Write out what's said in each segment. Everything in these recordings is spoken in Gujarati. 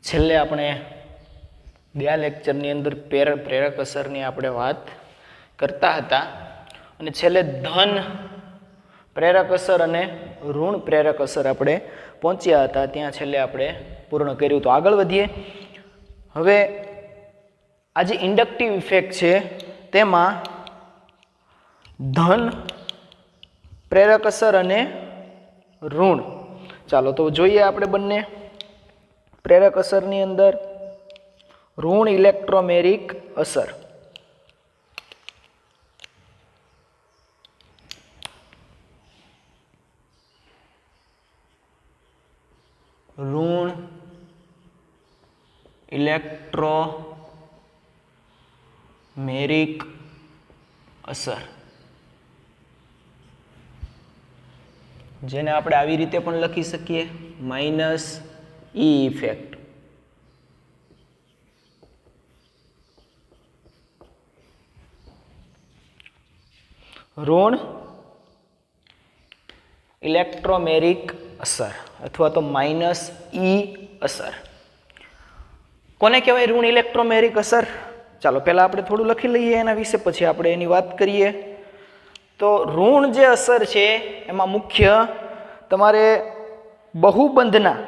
છેલ્લે આપણે બે લેક્ચરની અંદર પ્રેરક અસરની આપણે વાત કરતા હતા અને છેલ્લે ધન પ્રેરક અસર અને ઋણ પ્રેરક અસર આપણે પહોંચ્યા હતા, ત્યાં છેલ્લે આપણે પૂર્ણ કર્યું. તો આગળ વધીએ. હવે આ જે ઇન્ડક્ટિવ ઇફેક્ટ છે તેમાં ધન પ્રેરક અસર અને ઋણ, ચાલો તો જોઈએ આપણે બંને. પ્રેરક અસરની અંદર ઋણ ઇલેક્ટ્રોમેરિક અસર. ઋણ ઇલેક્ટ્રોમેરિક અસર, જેને આપણે આવી રીતે પણ લખી શકીએ, માઇનસ ઈ ઇફેક્ટ. ઋણ ઇલેક્ટ્રોમેરિક અસર અથવા તો માઇનસ ઈ અસર. કોને કહેવાય ઋણ ઇલેક્ટ્રોમેરિક અસર? ચાલો પહેલા આપણે થોડું લખી લઈએ એના વિશે, પછી આપણે એની વાત કરીએ. તો ઋણ જે અસર છે એમાં મુખ્ય તમારે બહુબંધના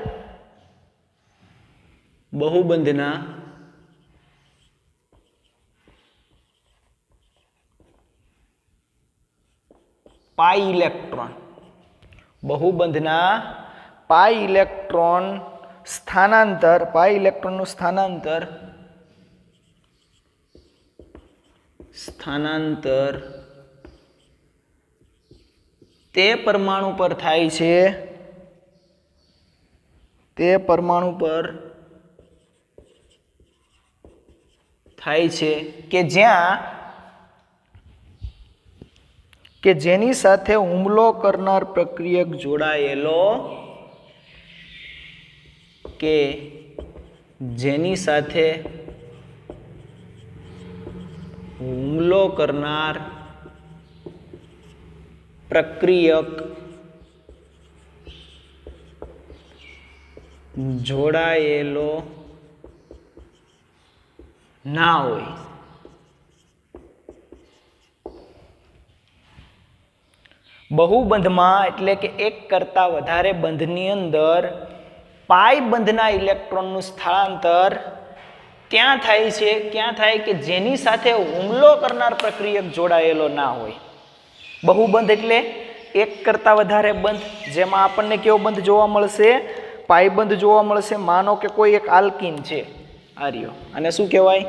પાઈ ઇલેક્ટ્રોન, બહુબંધના પાઈ ઇલેક્ટ્રોન સ્થાનાંતર, પાઈ ઇલેક્ટ્રોનનું સ્થાનાંતર તે પરમાણુ પર થાય છે, તે પરમાણુ પર થાય છે કે જેની સાથે હુમલો કરનાર પ્રક્રિયક જોડાયેલો, કે જેની સાથે હુમલો કરનાર પ્રક્રિયક જોડાયેલો ના હોય. બહુબંધમાં એટલે કે એક કરતાં વધારે બંધની અંદર પાઈ બંધના ઇલેક્ટ્રોનનું સ્થળાંતર ત્યાં થાય છે, ક્યાં થાય કે જેની સાથે હુમલો કરનાર પ્રક્રિયક જોડાયેલો ના હોય. બહુબંધ એટલે એક કરતાં વધારે બંધ, જેમાં આપણને કેવો બંધ જોવા મળશે? પાઈ બંધ જોવા મળશે. માનો કે કોઈ એક આલ્કીન છે, આર્યો, અને શું કહેવાય?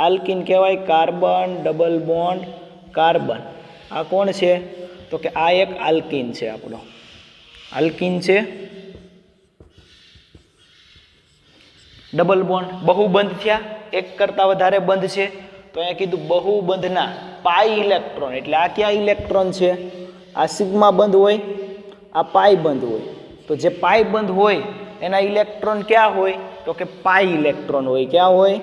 આલ્કીન કહેવાય. Carbon, double bond, carbon. આ કોણ છે? તો કે આ એક આલ્કીન છે, આપણો આલ્કીન છે. ડબલ બોન્ડ, બહુબંધ થયા, એક કરતાં વધારે બંધ છે. તો અહીંયા કીધું બહુબંધના પાઈ ઇલેક્ટ્રોન, એટલે આ ક્યાં ઇલેક્ટ્રોન છે? આ સિગ્મા બંધ હોય, આ પાઈ બંધ હોય. તો જે પાઈ બંધ હોય એના ઇલેક્ટ્રોન ક્યાં હોય? તો કે પાઈ ઇલેક્ટ્રોન હોય. ક્યાં હોય?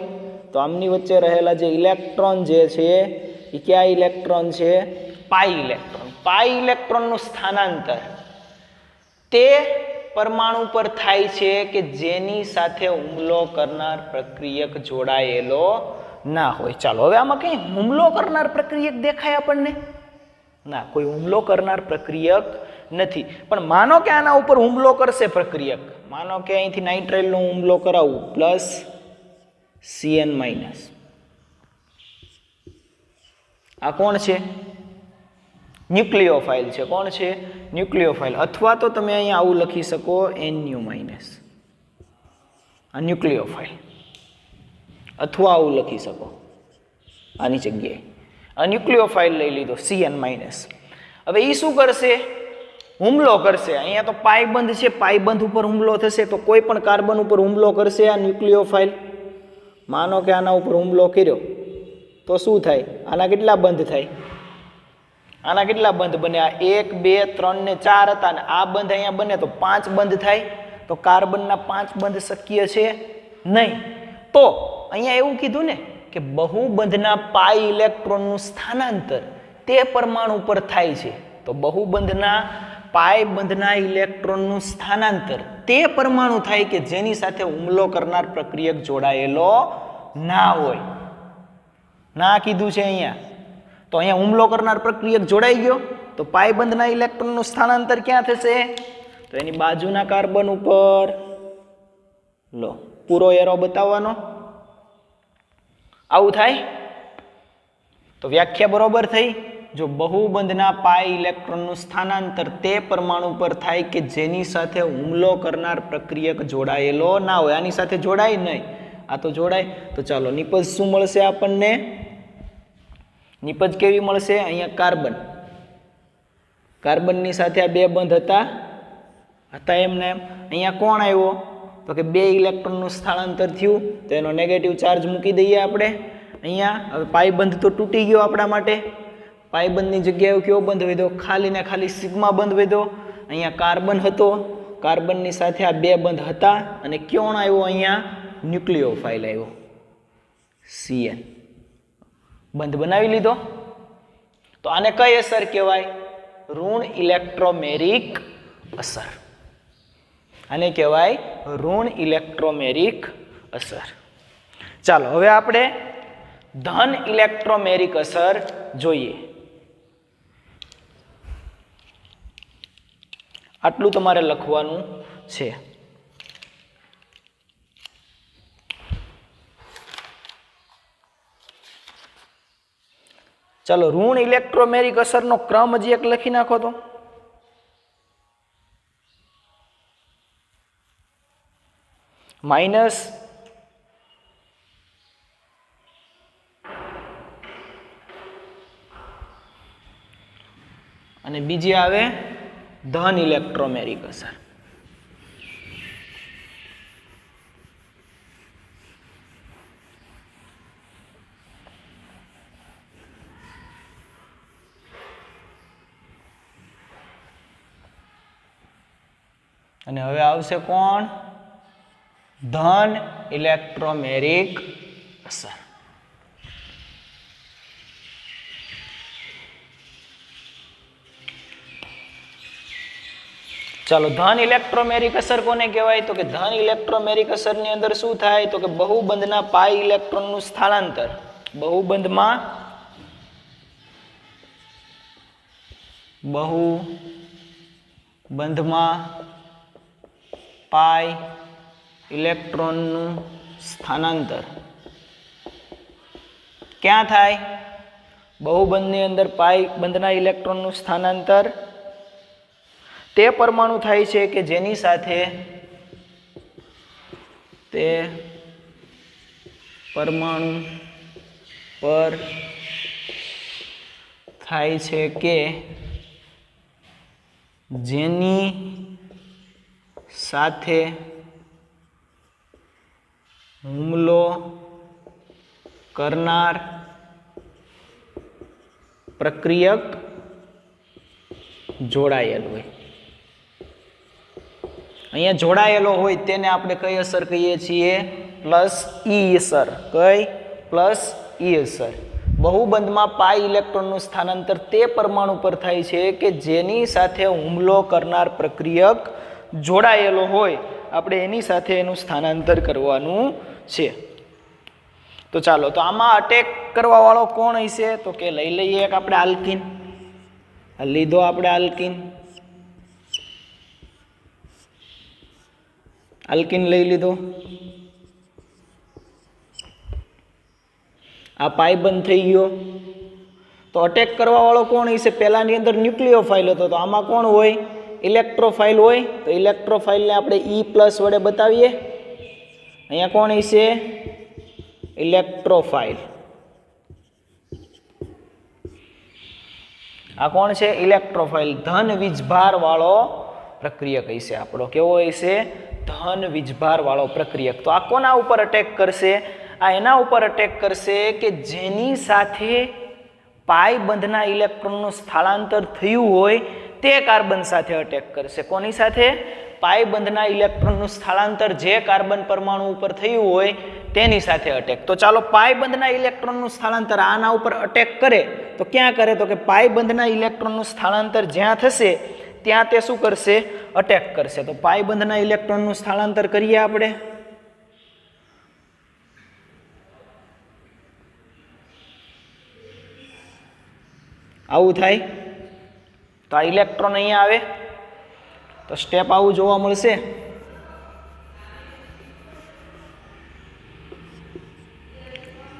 તો આમની વચ્ચે રહેલા જે ઇલેક્ટ્રોન જે છે એ ક્યાં ઇલેક્ટ્રોન છે? પાઈ ઇલેક્ટ્રોન. પાઈ ઇલેક્ટ્રોનનું સ્થાનાંતર તે પરમાણુ પર થાય છે કે જેની સાથે હુમલો કરનાર પ્રક્રિયક જોડાયેલો ના હોય. ચાલો હવે આમાં કઈ હુમલો કરનાર પ્રક્રિયક દેખાય આપણને? ના, કોઈ હુમલો કરનાર પ્રક્રિયક નથી. પણ માનો કે આના ઉપર હુમલો કરશે પ્રક્રિયક, માનો કે અહીંથી નાઇટ્રાઇલનો હુમલો કરાવું, પ્લસ CN માઇનસ. આ કોણ છે? ન્યુક્લિયોફાઇલ છે. કોણ છે? ન્યુક્લિયોફાઇલ. અથવા તો તમે અહીંયા આવું લખી શકો, NU માઇનસ. આ ન્યુક્લિયોફાઇલ. અથવા આવું લખી શકો આની જગ્યાએ. આ ન્યુક્લિયોફાઇલ લઈ લીધો, CN માઇનસ. હવે એ શું કરશે? હુમલો કરશે. અહીંયા તો પાઈ બંધ છે, પાઈ બંધ ઉપર હુમલો થશે. તો કોઈ પણ કાર્બન ઉપર હુમલો કરશે આ ન્યુક્લિયોફાઇલ. માનો કે આના ઉપર હુમલો કર્યો તો શું થાય? આના કેટલા બંધ થાય? આના કેટલા બંધ બને? આ 1, 2, 3 ને 4 હતા, ને આ બંધ અહીંયા બને તો 5 બંધ થાય. તો કાર્બનના 5 બંધ શક્ય છે નહીં. તો અહીંયા એવું કીધું ને કે બહુબંધના પાઈ ઇલેક્ટ્રોનનું સ્થાનાંતર તે પરમાણુ પર થાય છે. તો બહુબંધના પાઈ બંધના ઇલેક્ટ્રોનનું સ્થાનાંતર તે પરમાણુ થાય કે જેની સાથે હુમલો કરનાર પ્રક્રિયક જોડાયેલો ના હોય. ના કીધું છે અહીંયા, તો અહીંયા હુમલો કરનાર પ્રક્રિયક જોડાઈ ગયો તો પાઈ બંધના ઇલેક્ટ્રોનનું સ્થાનાંતર ક્યાં થશે? તો એની બાજુના કાર્બન ઉપર લો પૂરો એરો બતાવવાનો. આવું થાય તો વ્યાખ્યા બરોબર થઈ. જો બહુબંધના પાઈ ઇલેક્ટ્રોનનું સ્થાનાંતર તે પરમાણુ પર થાય કે જેની સાથે હુમલો કરનાર પ્રક્રિયક જોડાયેલો ના હોય. આની સાથે જોડાય નહીં, આ તો જોડાય. તો ચાલો નિપજ શું મળશે આપણને? નિપજ કેવી મળશે? અહીંયા કાર્બન, કાર્બનની સાથે આ બે બંધ હતા એમને એમ. અહીંયા કોણ આવ્યો? તો કે બે ઇલેક્ટ્રોનનું સ્થળાંતર થયું તો એનો નેગેટિવ ચાર્જ મૂકી દઈએ આપણે અહીંયા. હવે પાઈ બંધ તો તૂટી ગયો આપણા માટે. પાઈ બંધની જગ્યાએ કયો બંધ વધ્યો? ખાલી ને ખાલી સિગ્મા બંધ વધ્યો. અહીંયા કાર્બન હતો, કાર્બનની સાથે આ બે બંધ હતા અને કોણ આવ્યો? અહીંયા ન્યુક્લિયોફાઇલ આવ્યો, CN. બંધ બનાવી લીધો. તો આને કઈ અસર કહેવાય? ઋણ ઇલેક્ટ્રોમેરિક અસર. આને કહેવાય ઋણ ઇલેક્ટ્રોમેરિક અસર. ચાલો હવે આપણે ધન ઇલેક્ટ્રોમેરિક અસર જોઈએ. આટલું તમારે લખવાનું છે. ચાલો ઋણ ઇલેક્ટ્રોમેરિક અસરનો ક્રમ હજી એક લખી નાખો તો. માઇનસ અને બીજી આવે ધન ઇલેક્ટ્રોમેરિક અસર. અને હવે આવશે કોણ? ધન ઇલેક્ટ્રોમેરિક અસર. ચાલો ધન ઇલેક્ટ્રોમેરિક અસર કોને કહેવાય? તો કે ધન ઇલેક્ટ્રોમેરિક અસરની અંદર શું થાય? તો કે બહુબંધના પાઈ ઇલેક્ટ્રોનનું સ્થળાંતર, બહુબંધમાં પાઈ ઇલેક્ટ્રોનનું સ્થાનાંતર ક્યાં થાય? બહુબંધની અંદર પાઈ બંધના ઇલેક્ટ્રોનનું સ્થાનાંતર તે પરમાણુ થાય છે કે જેની સાથે તે પરમાણુ પર થાય છે કે જેની સાથે હુમલો કરનાર પ્રક્રિયક જોડાયેલ હોય. અહીંયા જોડાયેલો હોય તેને આપણે કઈ અસર કહીએ છીએ? પ્લસ ઈ અસર. કઈ? પ્લસ ઈ અસર. બહુબંધમાં પાઈ ઇલેક્ટ્રોનનું સ્થાનાંતર તે પરમાણુ પર થાય છે કે જેની સાથે હુમલો કરનાર પ્રક્રિયક જોડાયેલો હોય. આપણે એની સાથે એનું સ્થાનાંતર કરવાનું છે. તો ચાલો, તો આમાં અટેક કરવા વાળો કોણ હશે? તો કે લઈ લઈએ એક આપણે આલ્કીન. લીધો આપણે આલ્કીન, આલ્કીન લઈ લીધો. આ પાઈ બંધ થઈ ગયો. તો અટેક કરવા વાળો કોણ હશે? પહેલાની અંદર ન્યુક્લિયોફાઇલ હતો, તો આમાં કોણ હોય? ઇલેક્ટ્રોફાઇલ હોય. તો ઇલેક્ટ્રોફાઇલને આપણે E+ વડે બતાવીએ. અહીંયા કોણ હશે? ઇલેક્ટ્રોફાઇલ. આ કોણ છે? ઇલેક્ટ્રોફાઇલ. ધન વીજભાર વાળો પ્રક્રિયક હશે આપણો. કેવો હશે? ધન વીજભાર વાળો પ્રક્રિયક. તો આ કોના ઉપર અટેક કરશે? આ એના ઉપર અટેક કરશે કે જેની સાથે પાઈ બંધના ઇલેક્ટ્રોનનું સ્થળાંતર થયું હોય તે કાર્બન સાથે અટેક કરશે. કોની સાથે? પાઈ બંધના ઇલેક્ટ્રોનનું સ્થળાંતર જે કાર્બન પરમાણુ ઉપર થયું હોય તેની સાથે અટેક. તો ચાલો, પાઈ બંધના ઇલેક્ટ્રોનનું સ્થળાંતર આના ઉપર અટેક કરે તો ક્યાં કરે? તો કે પાઈ બંધના ઇલેક્ટ્રોનનું સ્થળાંતર જ્યાં થશે ત્યાં તે શું કરશે? અટેક કરશે. તો પાઈ બંધના ઇલેક્ટ્રોનનું સ્થળાંતર કરીએ આપણે. આવું થાય. તો આ ઇલેક્ટ્રોન અહીંયા આવે તો સ્ટેપ આવું જોવા મળશે.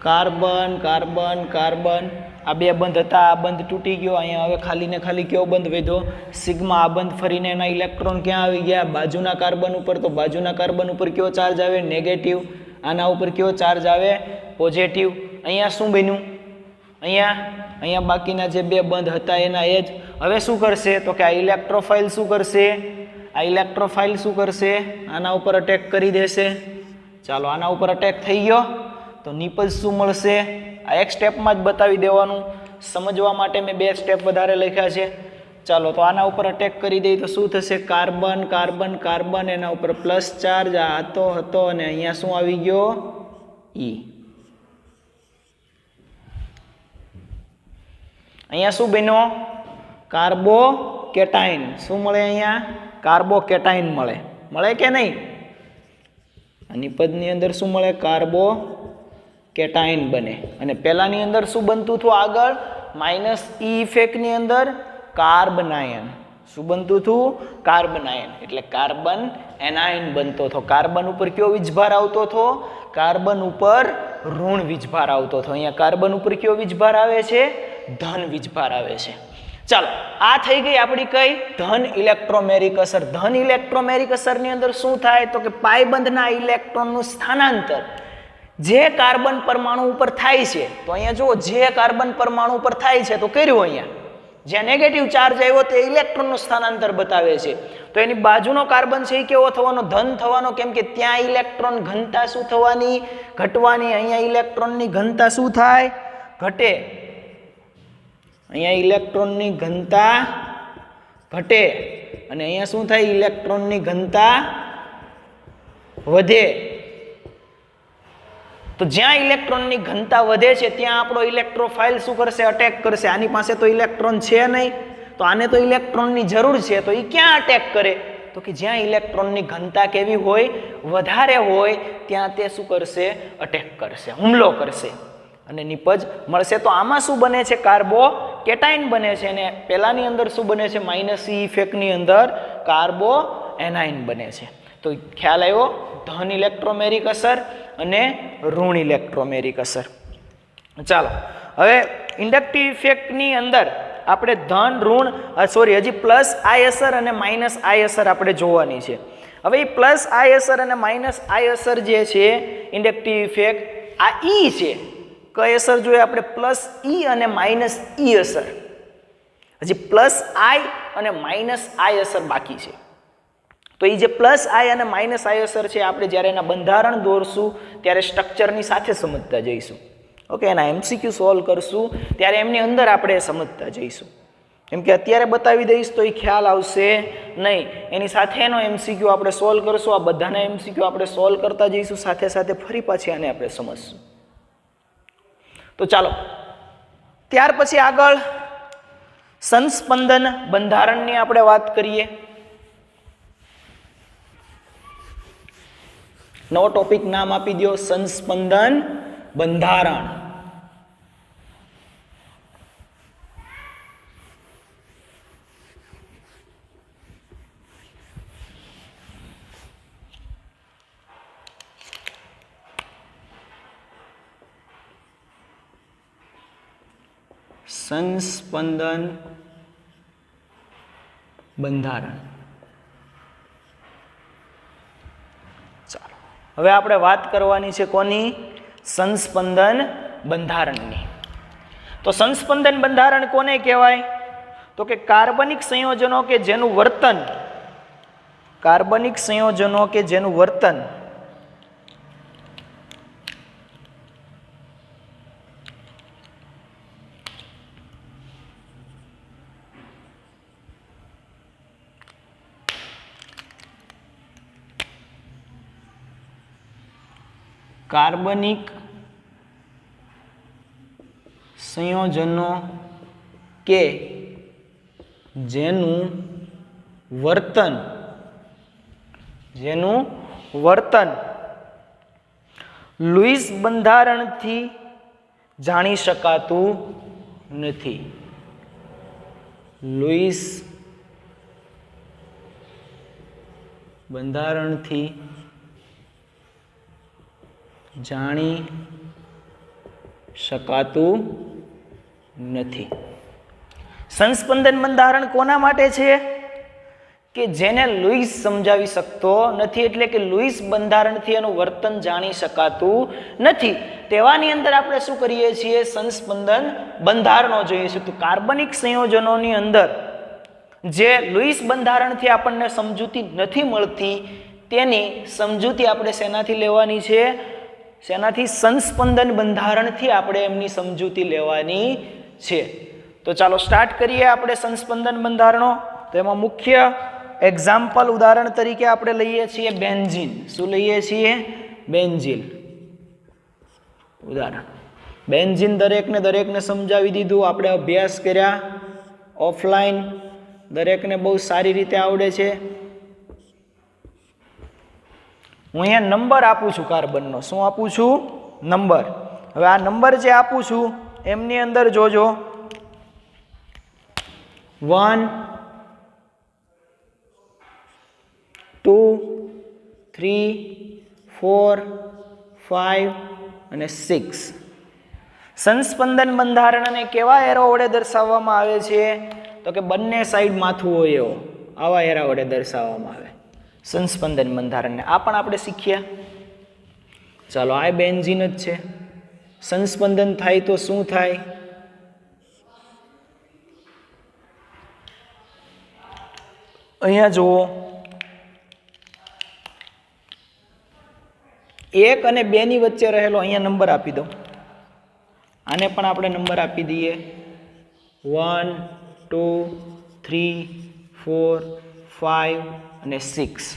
કાર્બન કાર્બન કાર્બન, આ બે બંધ હતા, આ બંધ તૂટી ગયો. અહીંયા હવે ખાલી ને ખાલી કયો બંધ વધ્યો? સિગ્મા. આ બંધ ફરીને એના ઇલેક્ટ્રોન ક્યાં આવી ગયા? બાજુના કાર્બન ઉપર. તો બાજુના કાર્બન ઉપર કયો ચાર્જ આવે? નેગેટિવ. આના ઉપર કયો ચાર્જ આવે? પોઝિટિવ. અહીંયા શું બન્યું? અહીંયા બાકીના જે બે બંધ હતા એના એ જ. હવે શું કરશે? તો કે આ ઇલેક્ટ્રોફાઇલ શું કરશે? આ ઇલેક્ટ્રોફાઇલ શું કરશે? આના ઉપર અટેક કરી દેશે. ચાલો, આના ઉપર અટેક થઈ ગયો તો નિપજ શું મળશે? આ એક સ્ટેપમાં જ બતાવી દેવાનું. સમજવા માટે મેં બે સ્ટેપ વધારે લખ્યા છે. ચાલો, તો આના ઉપર અટેક કરી દઈએ તો શું થશે? કાર્બન કાર્બન કાર્બન, એના ઉપર પ્લસ ચાર્જ આ હતો અને અહીંયા શું આવી ગયો? ઈ. અહીંયા શું બન્યો? કાર્બોકેટાઇન. શું મળે અહીંયા? કાર્બોકેટાઇન મળે. મળે કે નહીં? આની પદની અંદર શું મળે? કાર્બોકેટાઇન બને. અને પહેલાની અંદર શું બનતું હતું? આગળ માઇનસ ઈ ઇફેક્ટની અંદર કાર્બનાયન. શું બનતું હતું? કાર્બનાયન. એટલે કાર્બન એનાયન બનતો હતો. કાર્બન ઉપર કયો વીજભાર આવતો હતો? કાર્બન ઉપર ઋણ વીજભાર આવતો હતો. અહીંયા કાર્બન ઉપર કયો વીજભાર આવે છે? ધન વીજભાર આવે છે. ચાલો, આ થઈ ગઈ આપણી કઈ? ધન ઇલેક્ટ્રોમેરિક અસર. ધન ઇલેક્ટ્રોમેરિક અસરની અંદર શું થાય? તો કે પાયબંધના ઇલેક્ટ્રોનનું સ્થાનાંતર જે કાર્બન પરમાણુ ઉપર થાય છે. તો અહીંયા જુઓ, જે કાર્બન પરમાણુ ઉપર થાય છે તો કર્યું. અહીંયા જ્યાં નેગેટિવ ચાર્જ આવ્યો તે ઇલેક્ટ્રોનનું સ્થાનાંતર બતાવે છે. તો એની બાજુનો કાર્બન છે એ કેવો થવાનો? ધન થવાનો. કેમ કે ત્યાં ઇલેક્ટ્રોન ઘનતા શું થવાની? ઘટવાની. અહીંયા ઇલેક્ટ્રોનની ઘનતા શું થાય? ઘટે. અહીંયા ઇલેક્ટ્રોનની ઘનતા ઘટે અને અહીંયા શું થાય? ઇલેક્ટ્રોનની ઘનતા વધે. તો જ્યાં ઇલેક્ટ્રોનની ઘનતા વધે છે ત્યાં આપણો ઇલેક્ટ્રોફાઇલ શું કરશે? અટેક કરશે. આની પાસે તો ઇલેક્ટ્રોન છે નહીં, તો આને તો ઇલેક્ટ્રોનની જરૂર છે, તો એ ક્યાં અટેક કરે? તો કે જ્યાં ઇલેક્ટ્રોનની ઘનતા કેવી હોય? વધારે હોય ત્યાં તે શું કરશે? અટેક કરશે, હુમલો કરશે અને નિપજ મળશે. તો આમાં શું બને છે? કાર્બોકેટાઇન બને છે. અને પહેલાની અંદર શું બને છે? માઇનસ ઈ ઇફેક્ટની અંદર કાર્બો એનાઇન બને છે. તો ખ્યાલ આવ્યો? ધન ઇલેક્ટ્રોમેરિક અસર અને ઋણ ઇલેક્ટ્રોમેરિક અસર. ચાલો, હવે ઇન્ડક્ટિવ ઇફેક્ટની અંદર આપણે ધન ઋણ હજી પ્લસ આઈ અસર અને માઇનસ આઈ અસર આપણે જોવાની છે. હવે એ પ્લસ આઈ અસર અને માઇનસ આઈ અસર જે છે ઇન્ડક્ટિવ ઇફેક્ટ, આ ઈ છે. કઈ અસર જોઈએ આપણે? પ્લસ ઈ અને માઇનસ ઈ અસર. હજી પ્લસ આઈ અને માઇનસ આઈ અસર બાકી છે. તો એ જે પ્લસ આઈ અને માઇનસ આઈ અસર છે આપણે જ્યારે એના બંધારણ દોરશું ત્યારે સ્ટ્રક્ચરની સાથે સમજતા જઈશું. ઓકે, એના એમસીક્યુ સોલ્વ કરશું ત્યારે એમની અંદર આપણે સમજતા જઈશું. કેમ કે અત્યારે બતાવી દઈશ તો એ ખ્યાલ આવશે નહીં. એની સાથેનો એમસીક્યુ આપણે સોલ્વ કરશું. આ બધાના એમસીક્યુ આપણે સોલ્વ કરતા જઈશું સાથે સાથે ફરી પાછી આને આપણે સમજશું. તો ચાલો, ત્યાર પછી આગળ સંસ્પંદન બંધારણની આપણે વાત કરીએ. નવો ટોપિક નામ આપી દો, સંસ્પંદન બંધારણ. સંસ્પંદન બંધારણ. ચાલો, હવે આપણે વાત કરવાની છે કોની? સંસ્પંદન બંધારણની. તો સંસ્પંદન બંધારણ કોને કહેવાય? તો કે કાર્બનિક સંયોજનો કે જેનું વર્તન કાર્બનિક સંયોજનો કે જેનું વર્તન, જેનું વર્તન લુઈસ બંધારણથી જાણી શકાતું નથી. લુઈસ બંધારણથી જાણી શકાતું નથી. સંસ્પંદન બંધારણ કોના માટે છે? કે જેને લુઈસ સમજાવી શકતો નથી, એટલે કે લુઈસ બંધારણથી એનું વર્તન જાણી શકાતું નથી. તેવાની અંદર આપણે શું કરીએ છીએ? સંસ્પંદન બંધારણો જોઈએ છે. તો કાર્બનિક સંયોજનોની અંદર જે લુઈસ બંધારણથી આપણને સમજૂતી નથી મળતી, તેની સમજૂતી આપણે શેનાથી લેવાની છે? શેનાથી? સંસ્પંદન બંધારણથી આપણે એમની સમજૂતી લેવાની છે. તો ચાલો સ્ટાર્ટ કરીએ આપણે સંસ્પંદન બંધારણો. તો એમાં મુખ્ય એક્ઝામ્પલ ઉદાહરણ તરીકે આપણે લઈએ છીએ બેન્ઝીન. શું લઈએ છીએ? બેન્ઝીન. ઉદાહરણ બેન્ઝીન દરેકને સમજાવી દીધું, આપણે અભ્યાસ કર્યા ઓફલાઈન, દરેકને બહુ સારી રીતે આવડે છે. હું અહીંયા નંબર આપું છું કાર્બનનો. શું આપું છું? નંબર. હવે આ નંબર જે આપું છું એમની અંદર જોજો 1, 2, 3, 4, 5 અને 6. સંસ્પંદન બંધારણને કેવા એરો વડે દર્શાવવામાં આવે છે? તો કે બંને સાઈડ માથું હોય એવો, આવા એરા વડે દર્શાવવામાં આવે સંસ્પંદન બંધારણને. આ પણ આપણે શીખ્યા. ચાલો, આ બેન્ઝીન જ છે. સંસ્પંદન થાય તો શું થાય? અહીંયા જુઓ, 1 અને 2 ની વચ્ચે રહેલો અહીંયા નંબર આપી દો. આને પણ આપણે નંબર આપી દઈએ 1, 2, 3, 4, 5 અને 6.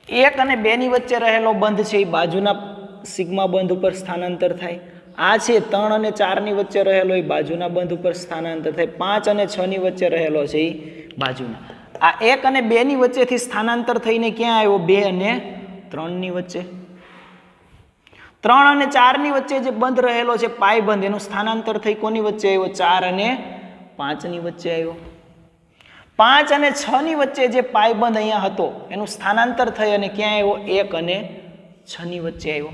1 અને 2 ની વચ્ચે રહેલો બંધ છે એ બાજુના સિગ્મા બંધ ઉપર સ્થાનાંતર થાય. આ છે 3 અને 4 ની વચ્ચે રહેલો એ બાજુના બંધ ઉપર સ્થાનાંતર થાય. 5 અને 6 ની વચ્ચે રહેલો છે એ બાજુના. આ 1 અને 2 ની વચ્ચેથી સ્થાનાંતર થઈને ક્યાં આવ્યો? 2 અને 3 ની વચ્ચે. 3 અને 4 ની વચ્ચે જે બંધ રહેલો છે પાય બંધ, એનું સ્થાનાંતર થઈ કોની વચ્ચે આવ્યો? 4 અને 5 ની વચ્ચે આવ્યો. 5 અને 6 ની વચ્ચે જે પાય બંધ અહીંયા હતો એનું સ્થાનાંતર થઈ અને ક્યાં આવ્યો? 1 અને 6 ની વચ્ચે આવ્યો.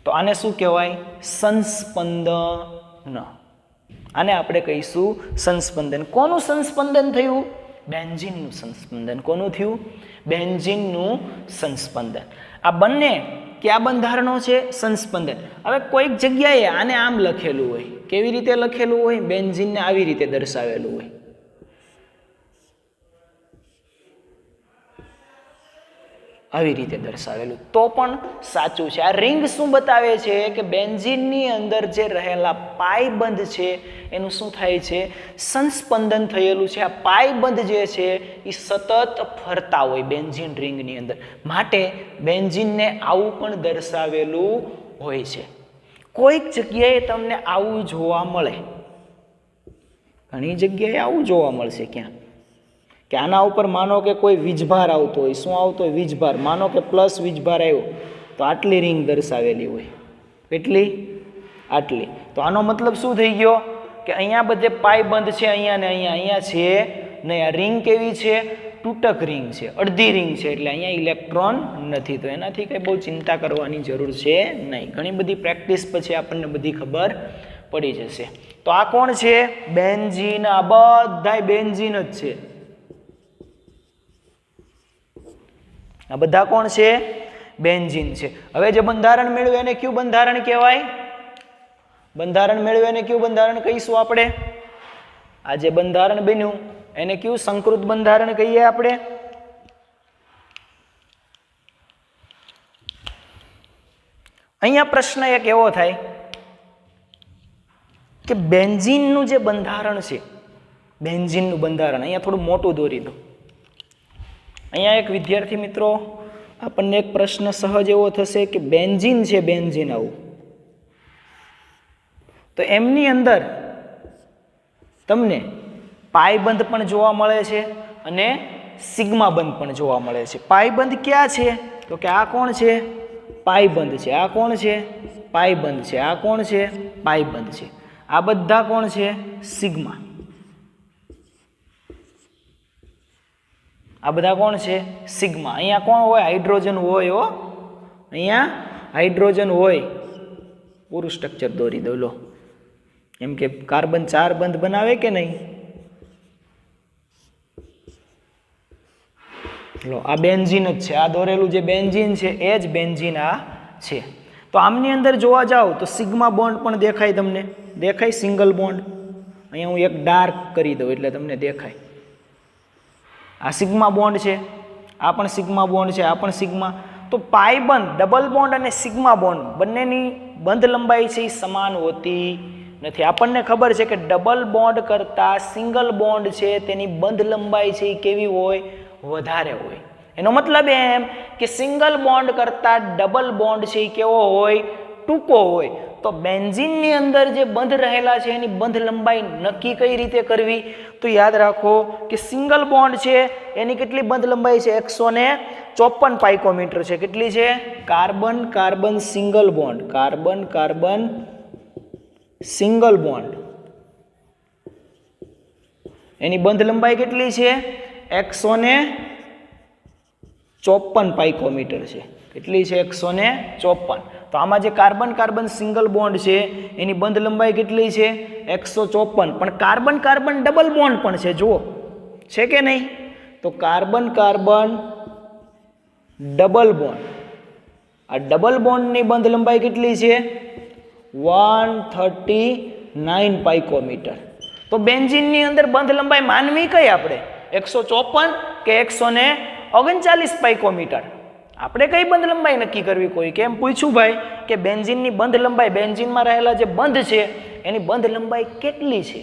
તો આને શું કહેવાય? સંસ્પંદન. આને આપણે કહીશું સંસ્પંદન. કોનું સંસ્પંદન થયું? બેન્ઝીનનું સંસ્પંદન. કોનું થયું? બેન્ઝીનનું સંસ્પંદન. આ બંને કયા બંધારણો છે? સંસ્પંદન. હવે કોઈક જગ્યાએ આને આમ લખેલું હોય. કેવી રીતે લખેલું હોય? બેન્ઝીનને આવી રીતે દર્શાવેલું હોય. આવી રીતે દર્શાવેલું તો પણ સાચું છે. આ રિંગ શું બતાવે છે? કે બેન્ઝીનની અંદર જે રહેલા પાય બંધ છે એનું શું થાય છે? સંસ્પંદન થયેલું છે. આ પાય બંધ જે છે એ સતત ફરતા હોય બેન્ઝીન રિંગની અંદર, માટે બેન્ઝીનને આવું પણ દર્શાવેલું હોય છે. કોઈક જગ્યાએ તમને આવું જોવા મળે, ઘણી જગ્યાએ આવું જોવા મળશે. ક્યાં? કે આના ઉપર માનો કે કોઈ વીજભાર આવતો હોય. શું આવતો હોય? વીજભાર. માનો કે પ્લસ વીજભાર આવ્યો તો આટલી રિંગ દર્શાવેલી હોય. કેટલી? આટલી. તો આનો મતલબ શું થઈ ગયો? કે અહીંયા બધે પાય બંધ છે, અહીંયા ને અહીંયા છે નહીં. આ રિંગ કેવી છે? તૂટક રિંગ છે, અડધી રિંગ છે, એટલે અહીંયા ઇલેક્ટ્રોન નથી. તો એનાથી કંઈ બહુ ચિંતા કરવાની જરૂર છે નહીં. ઘણી બધી પ્રેક્ટિસ પછી આપણને બધી ખબર પડી જશે. તો આ કોણ છે? બેન્ઝીન. આ બધાય બેન્ઝીન જ છે. આ બધા કોણ છે? બેન્ઝીન છે. હવે જે બંધારણ મેળવ્યું એને કયું બંધારણ કહેવાય? બંધારણ મેળવ્યું એને કયું બંધારણ કહીશું આપણે? આ જે બંધારણ બન્યું એને કયું સંકૃત બંધારણ કહીએ આપણે? અહીંયા પ્રશ્ન એક એવો થાય કે બેન્ઝીનનું જે બંધારણ છે, બેન્ઝીનનું બંધારણ અહીંયા થોડું મોટું દોરી દો. અહીંયા એક વિદ્યાર્થી મિત્રો આપણને એક પ્રશ્ન સહજ એવો થશે કે બેન્ઝીન છે, બેન્ઝીન આવું, તો એમની અંદર તમને પાઈ બંધ પણ જોવા મળે છે અને સિગ્મા બંધ પણ જોવા મળે છે. પાઈ બંધ ક્યાં છે? તો કે આ કોણ છે? પાઈ બંધ છે. આ કોણ છે? પાઈ બંધ છે. આ કોણ છે? પાઈ બંધ છે. આ બધા કોણ છે? સિગ્મા. આ બધા કોણ છે? સિગ્મા. અહીંયા કોણ હોય? હાઇડ્રોજન હોય હો. અહીંયા હાઇડ્રોજન હોય. પૂરું સ્ટ્રક્ચર દોરી દો લો. એમ કે કાર્બન 4 બંધ બનાવે કે નહીં? લો આ બેન્ઝીન જ છે. આ દોરેલું જે બેન્ઝીન છે એ જ બેન્ઝીન આ છે. તો આમની અંદર જોવા જાવ તો સિગ્મા બોન્ડ પણ દેખાય તમને. દેખાય સિંગલ બોન્ડ. અહીંયા હું એક ડાર્ક કરી દઉં એટલે તમને દેખાય. આ સિગ્મા બોન્ડ છે. આ પણ સિગ્મા બોન્ડ છે. આ પણ સિગ્મા. તો પાઈ બંધ, ડબલ બોન્ડ અને સિગ્મા બોન્ડ બંનેની બંધ લંબાઈ છે એ સમાન હોતી નથી. આપણને ખબર છે કે ડબલ બોન્ડ કરતાં સિંગલ બોન્ડ છે તેની બંધ લંબાઈ છે એ કેવી હોય? વધારે હોય. એનો મતલબ એમ કે સિંગલ બોન્ડ કરતાં ડબલ બોન્ડ છે એ કેવો હોય? ટૂંકો હોય. તો બેન્ઝીનની અંદર જે બંધ રહેલા છે એની બંધ લંબાઈ નક્કી કઈ રીતે કરવી? તો યાદ રાખો કે સિંગલ બોન્ડ છે એની કેટલી બંધ લંબાઈ છે? 154 પાઇકોમીટર છે. કેટલી છે? Carbon carbon single bond, carbon carbon single bond એની બંધ લંબાઈ કેટલી છે? 154 પાઇકોમીટર છે. કેટલી છે? 154. તો આમાં જે કાર્બન કાર્બન સિંગલ બોન્ડ છે એની બંધ લંબાઈ કેટલી છે? 154. પણ કાર્બન કાર્બન ડબલ બોન્ડ પણ છે. જુઓ છે કે નહીં? તો કાર્બન કાર્બન ડબલ બોન્ડ, આ ડબલ બોન્ડની બંધ લંબાઈ કેટલી છે? 139 પાઇકોમીટર. તો બેન્ઝીનની અંદર બંધ લંબાઈ માનવી કઈ આપણે? 154 કે 139 પાઇકોમીટર? આપણે કઈ બંધ લંબાઈ નક્કી કરવી? કોઈ કેમ પૂછ્યું ભાઈ કે બેન્ઝીનની બંધ લંબાઈ, બેન્ઝીનમાં રહેલા જે બંધ છે એની બંધ લંબાઈ કેટલી છે?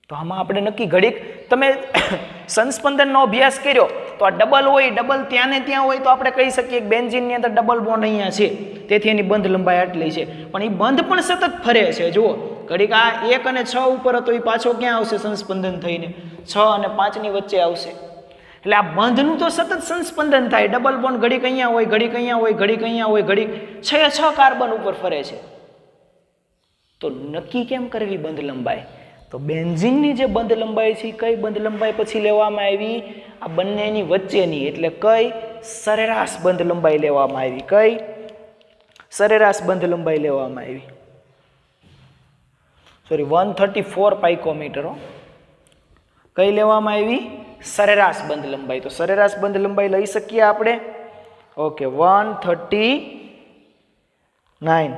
તો આમાં આપણે નક્કી ઘડીક તમે સંસ્પંદનનો અભ્યાસ કર્યો તો આ ડબલ હોય, ડબલ ત્યાં ને ત્યાં હોય તો આપણે કહી શકીએ કે બેન્ઝીનની અંદર ડબલ બોન્ડ અહીંયા છે તેથી એની બંધ લંબાઈ આટલી છે. પણ એ બંધ પણ સતત ફરે છે. જુઓ ઘડીક આ 1 અને 6 ઉપર હતો એ પાછો ક્યાં આવશે? સંસ્પંદન થઈને 6 અને 5 ની વચ્ચે આવશે. એટલે આ બંધનું તો સતત સંસ્પંદન થાય. ડબલ બોન્ડ ઘડીક અહીંયા હોય, ઘડીક અહીંયા હોય, ઘડીક અહીંયા હોય, ઘડીક 6 કાર્બન ઉપર ફરે છે. તો નક્કી કેમ કરવી બંધ લંબાઈ? તો બેન્ઝીનની જે બંધ લંબાઈ છે કઈ બંધ લંબાઈ પછી લેવામાં આવી? આ બંનેની વચ્ચેની, એટલે કઈ? સરેરાશ બંધ લંબાઈ લેવામાં આવી. કઈ? સરેરાશ બંધ લંબાઈ લેવામાં આવી. Sorry 134 picometre. કઈ લેવામાં આવી? સરેરાશ બંધ લંબાઈ. તો સરેરાશ બંધ લંબાઈ લઈ શકીએ આપણે. ઓકે 139.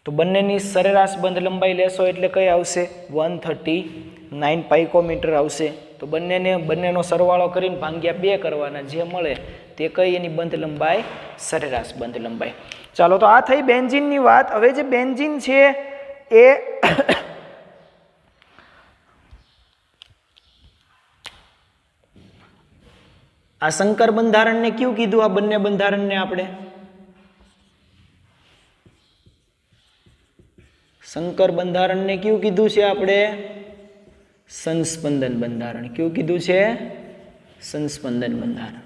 તો બંનેની સરેરાશ બંધ લંબાઈ લેશો એટલે કઈ આવશે? 139 પાઇકોમીટર આવશે. તો બંનેનો સરવાળો કરીને ભાગ્યા 2 કરવાના, જે મળે તે કઈ એની બંધ લંબાઈ? સરેરાશ બંધ લંબાઈ. ચાલો તો આ થઈ બેન્ઝીનની વાત. હવે જે બેન્ઝીન છે એ આ સંકર બંધારણને કયું કીધું? આ બંને બંધારણને આપણે સંકર બંધારણને કયું કીધું છે? આપણે સંસ્પંદન બંધારણ. કયું કીધું છે? સંસ્પંદન બંધારણ.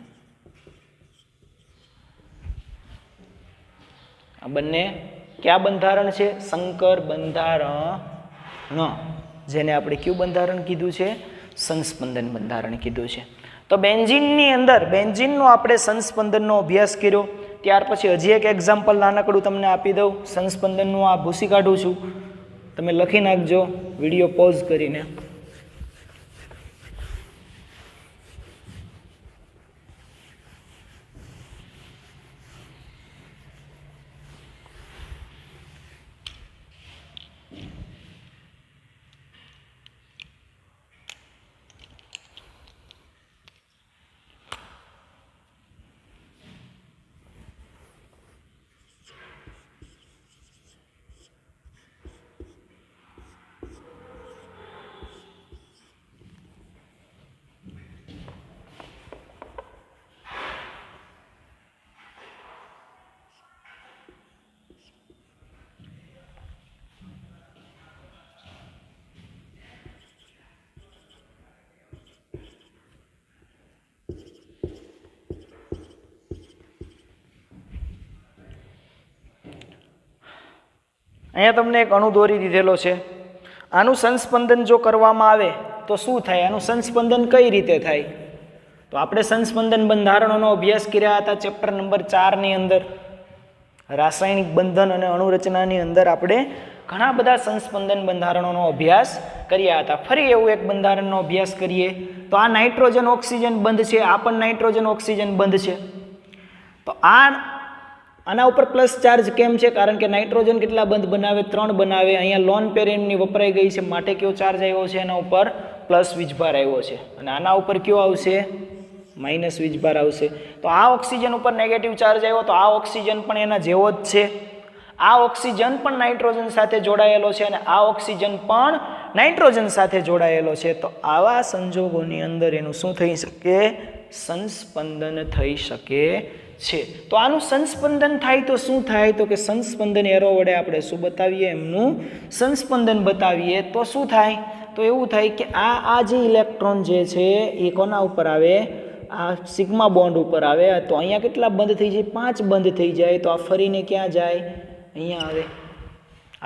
આ બંને કયા બંધારણ છે? સંકર બંધારણ, જેને આપણે કયું બંધારણ કીધું છે? સંસ્પંદન બંધારણ કીધું છે. તો બેન્ઝીનની અંદર બેન્ઝીનનો આપણે સંસ્પંદનનો અભ્યાસ કર્યો. ત્યાર પછી હજી એક એક્ઝામ્પલ નાનકડું તમને આપી દઉં. સંસ્પંદનનું આ ભૂસી કાઢું છું, તમે લખી નાખજો વિડીયો પોઝ કરીને. અહીંયા તમને એક અણુ દોરી દીધેલો છે. આનું સંસ્પંદન જો કરવામાં આવે તો શું થાય? આનું સંસ્પંદન કઈ રીતે થાય? તો આપણે સંસ્પંદન બંધારણોનો અભ્યાસ કર્યા હતા ચેપ્ટર નંબર 4 ની અંદર. રાસાયણિક બંધન અને અણુરચનાની અંદર આપણે ઘણા બધા સંસ્પંદન બંધારણોનો અભ્યાસ કર્યા હતા. ફરી એવું એક બંધારણનો અભ્યાસ કરીએ તો આ નાઇટ્રોજન ઓક્સિજન બંધ છે, આ પણ નાઇટ્રોજન ઓક્સિજન બંધ છે. તો આના ઉપર પ્લસ ચાર્જ કેમ છે? કારણ કે નાઇટ્રોજન કેટલા બંધ બનાવે? 3 બનાવે. અહીંયા લોન પેરેનની વપરાઈ ગઈ છે માટે કયો ચાર્જ આવ્યો છે? એના ઉપર પ્લસ વીજભાર આવ્યો છે. અને આના ઉપર કયો આવશે? માઇનસ વીજભાર આવશે. તો આ ઓક્સિજન ઉપર નેગેટિવ ચાર્જ આવ્યો, તો આ ઓક્સિજન પણ એના જેવો જ છે. આ ઓક્સિજન પણ નાઇટ્રોજન સાથે જોડાયેલો છે અને આ ઓક્સિજન પણ નાઇટ્રોજન સાથે જોડાયેલો છે. તો આવા સંજોગોની અંદર એનું શું થઈ શકે? સંસ્પંદન થઈ શકે છે. તો આનું સંસ્પંદન થાય તો શું થાય? તો કે સંસ્પંદન એરો વડે આપણે શું બતાવીએ? એમનું સંસ્પંદન બતાવીએ તો શું થાય? તો એવું થાય કે આ જે ઇલેક્ટ્રોન જે છે એ કોના ઉપર આવે? આ સિગ્મા બોન્ડ ઉપર આવે. તો અહીંયા કેટલા બંધ થઈ જાય? 5 બંધ થઈ જાય. તો આ ફરીને ક્યાં જાય? અહીંયા આવે.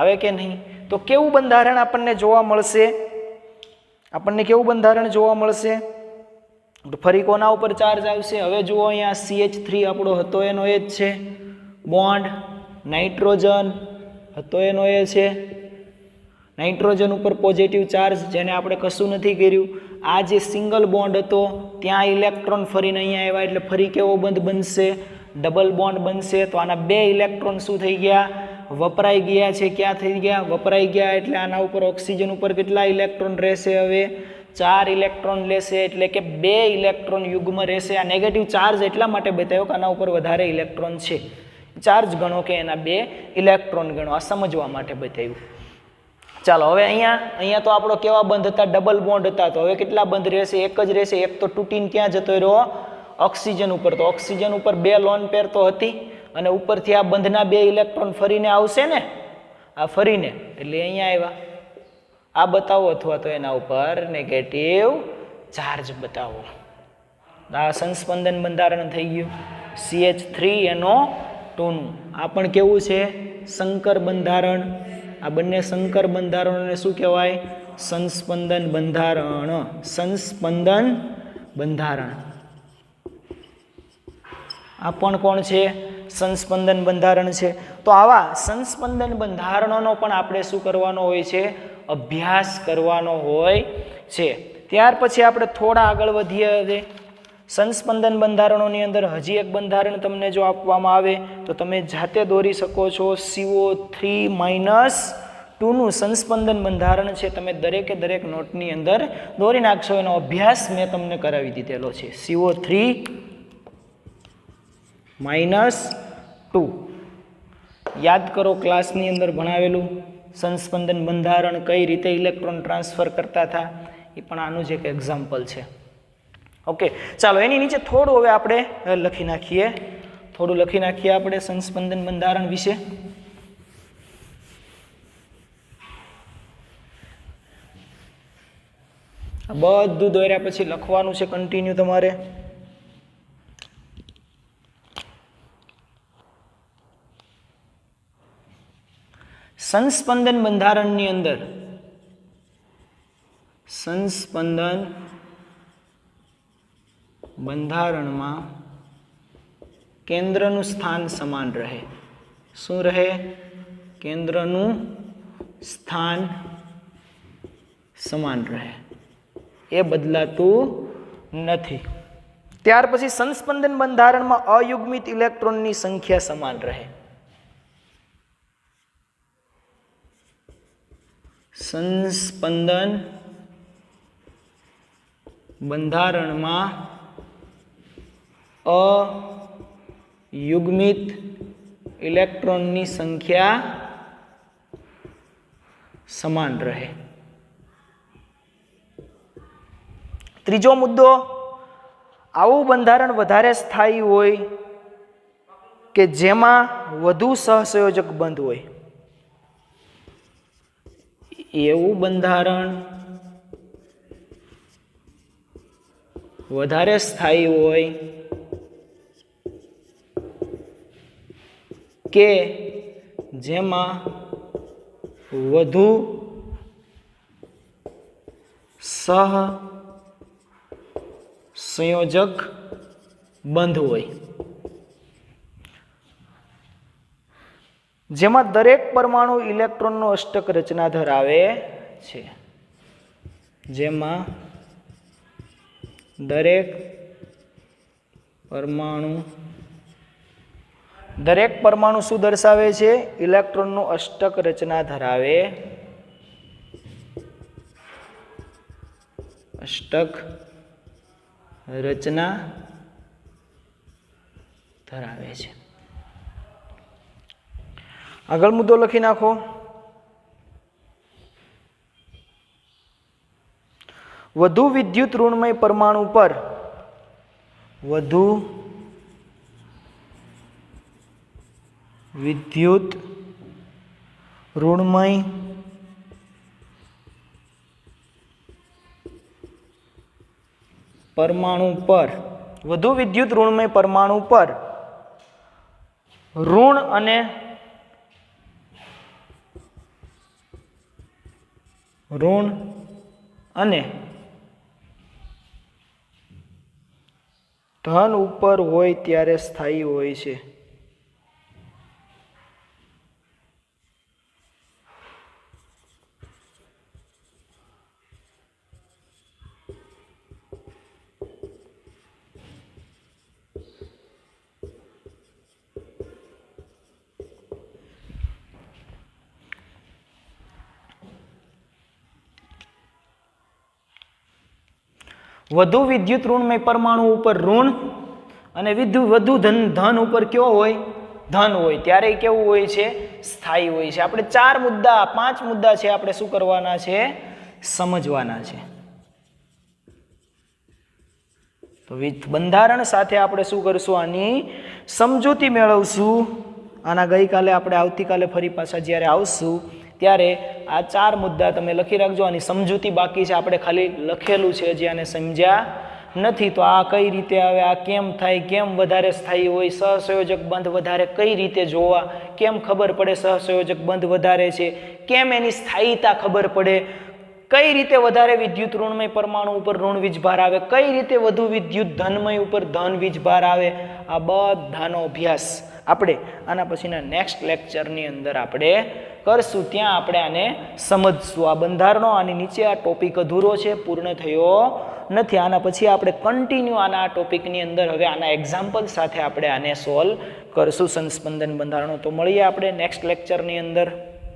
આવે કે નહીં? તો કેવું બંધારણ આપણને જોવા મળશે? આપણને કેવું બંધારણ જોવા મળશે? ફરી કોના ઉપર ચાર્જ આવશે? હવે જુઓ અહીંયા CH3 આપણો હતો એનો એ જ છે બોન્ડ, નાઇટ્રોજન હતો એનો એ છે. નાઇટ્રોજન ઉપર પોઝિટિવ ચાર્જ, જેને આપણે કશું નથી કર્યું. આ જે સિંગલ બોન્ડ હતો ત્યાં ઇલેક્ટ્રોન ફરીને અહીંયા આવ્યા એટલે ફરી કેવો બંધ બનશે? ડબલ બોન્ડ બનશે. તો આના 2 ઇલેક્ટ્રોન શું થઈ ગયા? વપરાઈ ગયા છે. ક્યાં થઈ ગયા? વપરાઈ ગયા. એટલે આના ઉપર ઓક્સિજન ઉપર કેટલા ઇલેક્ટ્રોન રહેશે? હવે 4 ઇલેક્ટ્રોન લેશે. એટલે કે 2 ઇલેક્ટ્રોન યુગ્મ રહેશે. આ નેગેટિવ ચાર્જ એટલા માટે બતાવ્યો કે આના ઉપર વધારે ઇલેક્ટ્રોન છે. ચાર્જ ગણો કે એના 2 ઇલેક્ટ્રોન ગણો. આ સમજવા માટે બતાવ્યું. ચાલો હવે અહીંયા તો આપણો કેવા બંધ હતા? ડબલ બોન્ડ હતા. તો હવે કેટલા બંધ રહેશે? એક જ રહેશે. એક તો તૂટીને ક્યાં જતો રહ્યો? ઓક્સિજન ઉપર. તો ઓક્સિજન ઉપર 2 લોન પેર તો હતી અને ઉપરથી આ બંધના 2 ઇલેક્ટ્રોન ફરીને આવશે ને, આ ફરીને એટલે અહીંયા આવ્યા. આ બતાવો અથવા તો એના ઉપર નેગેટિવ ચાર્જ બતાવો. આ સંસ્પંદન બંધારણ થઈ ગયું CH3NO2 નું. આ પણ કેવું છે? સંકર બંધારણ. આ બંને સંકર બંધારણોને શું કહેવાય? સંસ્પંદન બંધારણ. સંસ્પંદન બંધારણ. આ પણ કોણ છે? સંસ્પંદન બંધારણ છે. તો આવા સંસ્પંદન બંધારણોનો પણ આપણે શું કરવાનો હોય છે? અભ્યાસ કરવાનો હોય છે. ત્યાર પછી આપણે થોડા આગળ વધીએ. હવે સંસ્પંદન બંધારણોની અંદર હજી એક બંધારણ તમને જો આપવામાં આવે તો તમે જાતે દોરી શકો છો. CO3-2 નું સંસ્પંદન બંધારણ છે. તમે દરેકે દરેક નોટની અંદર દોરી નાખશો. એનો અભ્યાસ મેં તમને કરાવી દીધેલો છે. CO3-2 યાદ કરો, ક્લાસની અંદર ભણાવેલું સંસ્પંદન બંધારણ કઈ રીતે ઇલેક્ટ્રોન ટ્રાન્સફર કરતા હતા એ પણ આનું જ એક એક્ઝામ્પલ છે. ઓકે, ચાલો એની નીચે થોડું હવે આપણે લખી નાખીએ. આપણે સંસ્પંદન બંધારણ વિશે. બધું દોર્યા પછી લખવાનું છે કન્ટિન્યુ તમારે. સંસ્પંદન બંધારણની અંદર સંસ્પંદન બંધારણમાં કેન્દ્રનું સ્થાન સમાન રહે. શું રહે? કેન્દ્રનું સ્થાન સમાન રહે, એ બદલાતું નથી. ત્યાર પછી સંસ્પંદન બંધારણમાં અયુગ્મિત ઇલેક્ટ્રોનની સંખ્યા સમાન રહે. સંસ્પંદન બંધારણમાં અયુગ્મિત ઇલેક્ટ્રોનની સંખ્યા સમાન રહે. ત્રીજો મુદ્દો, આવું બંધારણ વધારે સ્થાયી હોય કે જેમાં વધુ સહસંયોજક બંધ હોય. એવું બંધારણ વધારે સ્થાયી હોય કે જેમાં વધુ સહસંયોજક બંધ હોય, જેમાં દરેક પરમાણુ ઇલેક્ટ્રોનનો અષ્ટક રચના ધરાવે છે. જેમાં દરેક પરમાણુ શું દર્શાવે છે? ઇલેક્ટ્રોનનું અષ્ટક રચના ધરાવે છે. આગળ મુદ્દો લખી નાખો. વધુ વિદ્યુત ઋણમય પરમાણુ પર વધુ વિદ્યુત ઋણમય પરમાણુ પર ઋણ અને ધન ઉપર હોય ત્યારે સ્થાયી હોય છે. વધુ વિદ્યુત ઋણમય પરમાણુ ઉપર ઋણ અને વધુ ધન ઉપર કેવો હોય? ધન હોય. ત્યારે કેવું હોય છે? સ્થાયી હોય છે. આપણે 5 મુદ્દા છે આપણે શું કરવાના છે? સમજવાના છે. તો બંધારણ સાથે આપણે શું કરશું? આની સમજૂતી મેળવશું. આના ગઈકાલે આપણે આવતીકાલે ફરી પાછા જ્યારે આવશું ત્યારે આ 4 મુદ્દા તમે લખી રાખજો. આની સમજૂતી બાકી છે, આપણે ખાલી લખેલું છે, હજી આને સમજ્યા નથી. તો આ કઈ રીતે આવે, આ કેમ થાય, કેમ વધારે સ્થાયી હોય, સહસંયોજક બંધ વધારે કઈ રીતે જોવા, કેમ ખબર પડે સહસંયોજક બંધ વધારે છે, કેમ એની સ્થાયીતા ખબર પડે, કઈ રીતે વધારે વિદ્યુત ઋણમય પરમાણુ ઉપર ઋણ વીજભાર આવે, કઈ રીતે વધુ વિદ્યુત ધનમય ઉપર ધન વીજભાર આવે, આ બધાનો અભ્યાસ આપણે આના પછીના નેક્સ્ટ લેક્ચરની અંદર આપણે કરશું. ત્યાં આપણે આને સમજશું. આ બંધારણો આની નીચે આ ટોપિક અધૂરો છે, પૂર્ણ થયો નથી. આના પછી આપણે કન્ટિન્યુ આના આ ટોપિકની અંદર હવે આના એક્ઝામ્પલ સાથે આપણે આને સોલ્વ કરશું. સંસ્પંદન બંધારણો. તો મળીએ આપણે નેક્સ્ટ લેક્ચરની અંદર.